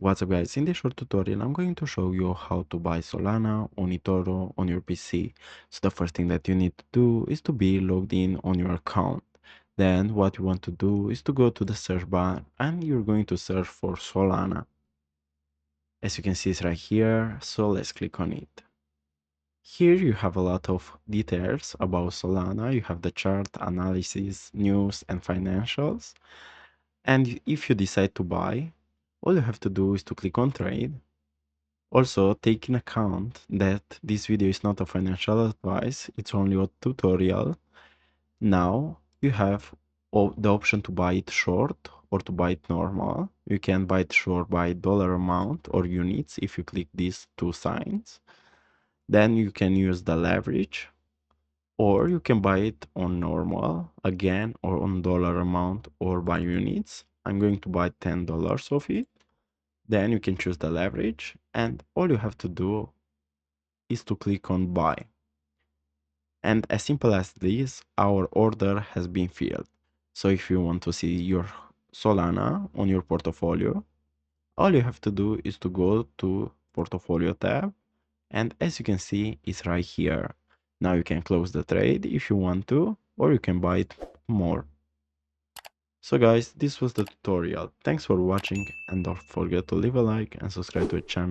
What's up guys, in this short tutorial I'm going to show you how to buy Solana on eToro on your PC. So the first thing that you need to do is to be logged in on your account. Then what you want to do is to go to the search bar and you're going to search for Solana. As you can see it's right here, so let's click on it. Here you have a lot of details about Solana. You have the chart, analysis, news and financials. And if you decide to buy, all you have to do is to click on trade. Also, take in account that this video is not a financial advice, it's only a tutorial. Now, you have the option to buy it short or to buy it normal. You can buy it short by dollar amount or units if you click these two signs. Then you can use the leverage, or you can buy it on normal again, or on dollar amount or by units. I'm going to buy $10 of it. Then you can choose the leverage, and all you have to do is to click on buy. And as simple as this, our order has been filled. So if you want to see your Solana on your portfolio, all you have to do is to go to portfolio tab, and as you can see, it's right here. Now you can close the trade if you want to, or you can buy it more. So guys, this was the tutorial. Thanks for watching, and don't forget to leave a like and subscribe to the channel.